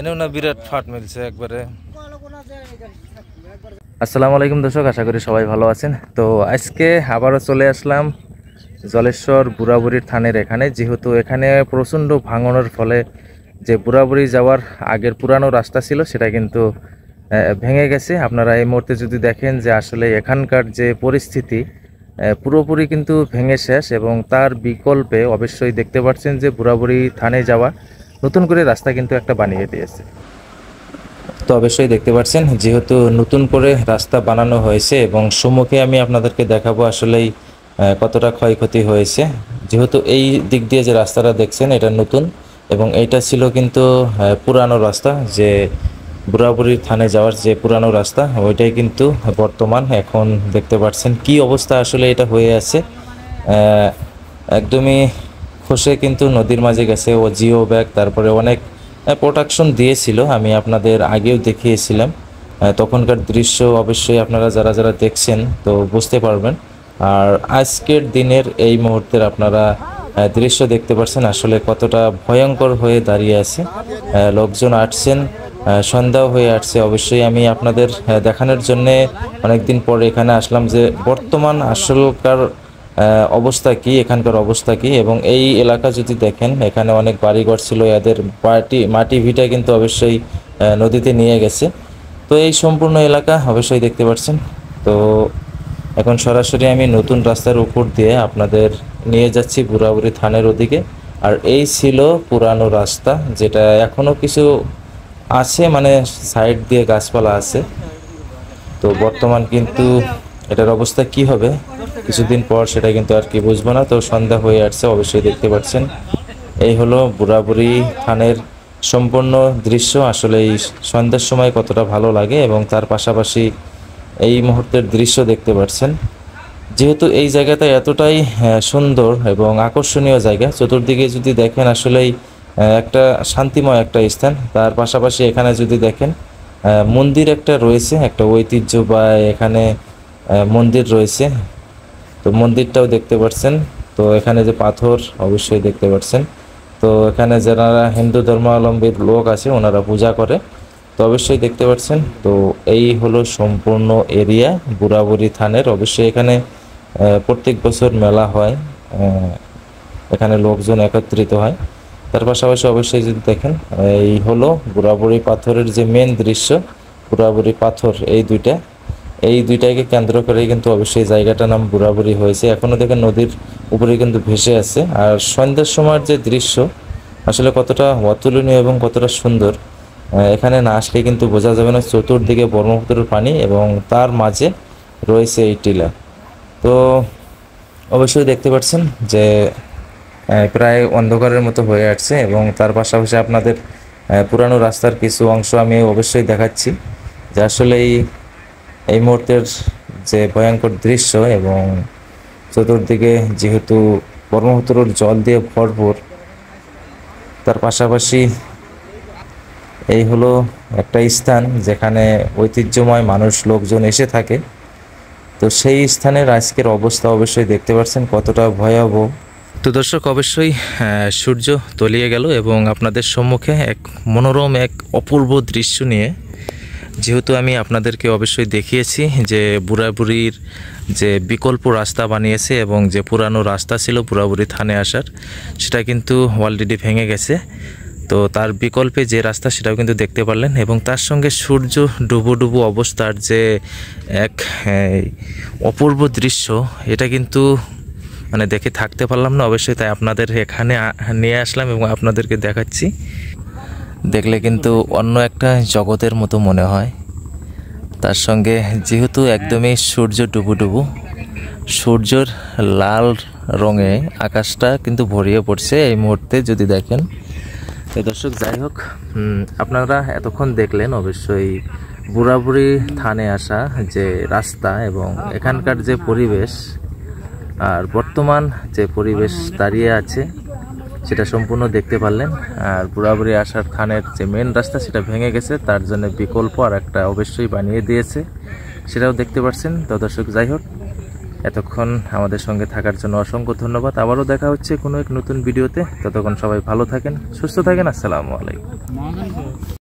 এনেও না বিরাট ফাট মিলছে একবারে। আসসালামু আলাইকুম দর্শক, আশা করি সবাই ভালো আছেন। তো আজকে আবারও চলে আসলাম জলেশ্বর বুড়াবুড়ির থানের এখানে, যেহেতু এখানে প্রচণ্ড ভাঙনের ফলে যে বুড়াবুড়ি যাওয়ার আগের পুরানো রাস্তা ছিল সেটা কিন্তু ভেঙে গেছে। আপনারা এই মুহূর্তে যদি দেখেন যে আসলে এখানকার যে পরিস্থিতি পুরোপুরি কিন্তু ভেঙে শেষ, এবং তার বিকল্পে অবশ্যই দেখতে পাচ্ছেন যে বুড়াবুড়ি থানে যাওয়া নতুন করে রাস্তা কিন্তু একটা বানিয়ে দিয়েছে। তো অবশ্যই দেখতে পাচ্ছেন যেহেতু নতুন করে রাস্তা বানানো হয়েছে, এবং সম্মুখে আমি আপনাদেরকে দেখাবো আসলেই কতটা ক্ষয়ক্ষতি হয়েছে। যেহেতু এই দিক দিয়ে যে রাস্তাটা দেখছেন এটা নতুন, এবং এইটা ছিল কিন্তু পুরানো রাস্তা, যে বুড়াবুড়ির থানে যাওয়ার যে পুরানো রাস্তা ওইটাই কিন্তু বর্তমান এখন দেখতে পাচ্ছেন কি অবস্থা আসলে এটা হয়ে আছে। একদমই খসে কিন্তু নদীর মাঝে গেছে। ও জিও ব্যাগ তারপরে অনেক প্রোটেকশন দিয়েছিল, আমি আপনাদের আগেও দেখিয়েছিলাম। তখনকার দৃশ্য অবশ্যই আপনারা যারা যারা দেখছেন তো বুঝতে পারবেন। আর আজকের দিনের এই মুহূর্তের আপনারা দৃশ্য দেখতে পাচ্ছেন আসলে কতটা ভয়ঙ্কর হয়ে দাঁড়িয়ে আছে। লোকজন আসছেন, সন্ধ্যাও হয়ে আসছে। অবশ্যই আমি আপনাদের দেখানোর জন্যে অনেকদিন পরে এখানে আসলাম যে বর্তমান আসলকার অবস্থা কি, এখানকার অবস্থা কি। এবং এই এলাকা যদি দেখেন এখানে অনেক বাড়িঘর ছিল, এদের মাটি ভিটা কিন্তু অবশ্যই নদীতে নিয়ে গেছে। তো এই সম্পূর্ণ এলাকা অবশ্যই দেখতে পাচ্ছেন। তো এখন সরাসরি আমি নতুন রাস্তার উপর দিয়ে আপনাদের নিয়ে যাচ্ছি বুড়াবুড়ি থানের ওদিকে। আর এই ছিল পুরানো রাস্তা, যেটা এখনও কিছু আছে, মানে সাইড দিয়ে গাছপালা আছে। তো বর্তমান কিন্তু এটার অবস্থা কি হবে কিছুদিন পর সেটা কিন্তু আর কি বুঝবো না। তো সন্ধ্যা হয়ে আসছে, অবশ্যই দেখতে পাচ্ছেন এই হলো বুড়াবুড়ি থানের সম্পূর্ণ দৃশ্য। আসলে এই সন্ধ্যার সময় কতটা ভালো লাগে, এবং তার পাশাপাশি এই মুহূর্তের দৃশ্য দেখতে পাচ্ছেন। যেহেতু এই জায়গাটা এতটাই সুন্দর এবং আকর্ষণীয় জায়গা, চতুর্দিকে যদি দেখেন আসলেই একটা শান্তিময় একটা স্থান। তার পাশাপাশি এখানে যদি দেখেন মন্দির একটা রয়েছে, একটা ঐতিহ্য বা এখানে মন্দির রয়েছে। তো মন্দিরটাও দেখতে পাচ্ছেন। তো এখানে যে পাথর অবশ্যই দেখতে পাচ্ছেন। তো এখানে যারা হিন্দু ধর্মাবলম্বী লোক আছে ওনারা পূজা করে, তো অবশ্যই দেখতে পাচ্ছেন। তো এই হলো সম্পূর্ণ এরিয়া বুড়াবুড়ি থানের। অবশ্যই এখানে প্রত্যেক বছর মেলা হয়, এখানে লোকজন একত্রিত হয়। তার পাশাপাশি অবশ্যই যদি দেখেন এই হলো বুড়াবুড়ি পাথরের যে মেন দৃশ্য, বুড়াবুড়ি পাথর এই দুইটাকে কেন্দ্র করেই কিন্তু অবশ্যই জায়গাটার নাম বুড়াবুড়ি হয়েছে। এখনও দেখেন নদীর উপরে কিন্তু ভেসে আছে। আর সন্ধ্যার সময়ের যে দৃশ্য আসলে কতটা অতুলনীয় এবং কতটা সুন্দর, এখানে না আসলে কিন্তু বোঝা যাবে না। চতুর্দিকে ব্রহ্মপুত্রের পানি এবং তার মাঝে রয়েছে এই টিলা। তো অবশ্যই দেখতে পাচ্ছেন যে প্রায় অন্ধকারের মতো হয়ে আসছে, এবং তার পাশাপাশি আপনাদের পুরানো রাস্তার কিছু অংশ আমি অবশ্যই দেখাচ্ছি যে আসলে এই মুহূর্তের যে ভয়ঙ্কর দৃশ্য। এবং চতুর্দিকে যেহেতু ব্রহ্মপুত্রের জল দিয়ে ভরপুর, তার পাশাপাশি এই হলো একটা স্থান যেখানে ঐতিহ্যময় মানুষ লোকজন এসে থাকে। তো সেই স্থানের আজকের অবস্থা অবশ্যই দেখতে পাচ্ছেন কতটা ভয়াবহ। তো দর্শক অবশ্যই সূর্য তলিয়ে গেল, এবং আপনাদের সম্মুখে এক মনোরম এক অপূর্ব দৃশ্য নিয়ে, যেহেতু আমি আপনাদেরকে অবশ্যই দেখিয়েছি যে বুড়াবুড়ির যে বিকল্প রাস্তা বানিয়েছে, এবং যে পুরানো রাস্তা ছিল বুড়াবুড়ি থানে আসার সেটা কিন্তু অলরেডি ভেঙে গেছে। তো তার বিকল্পে যে রাস্তা সেটাও কিন্তু দেখতে পারলেন, এবং তার সঙ্গে সূর্য ডুবো ডুবো অবস্থার যে এক অপূর্ব দৃশ্য, এটা কিন্তু মানে দেখে থাকতে পারলাম না। অবশ্যই তাই আপনাদের এখানে নিয়ে আসলাম এবং আপনাদেরকে দেখাচ্ছি। দেখলে কিন্তু অন্য একটা জগতের মতো মনে হয়। তার সঙ্গে যেহেতু একদমই সূর্য ডুবো ডুবো, সূর্যর লাল রঙে আকাশটা কিন্তু ভরিয়ে পড়ছে এই মুহূর্তে যদি দেখেন। তো দর্শক যাই হোক, আপনারা এতক্ষণ দেখলেন অবশ্যই বুড়াবুড়ি থানে আসা যে রাস্তা এবং এখানকার যে পরিবেশ, আর বর্তমান যে পরিবেশ দাঁড়িয়ে আছে সেটা সম্পূর্ণ দেখতে পারলেন। আর বুড়াবুড়ি আসার থানের যে মেন রাস্তা সেটা ভেঙে গেছে, তার জন্য বিকল্প আর একটা অবশ্যই বানিয়ে দিয়েছে, সেটাও দেখতে পাচ্ছেন। তো দর্শক যাই হোক, এতক্ষণ আমাদের সঙ্গে থাকার জন্য অসংখ্য ধন্যবাদ। আবারও দেখা হচ্ছে কোনো এক নতুন ভিডিওতে। ততক্ষণ সবাই ভালো থাকেন, সুস্থ থাকেন। আসসালামু আলাইকুম।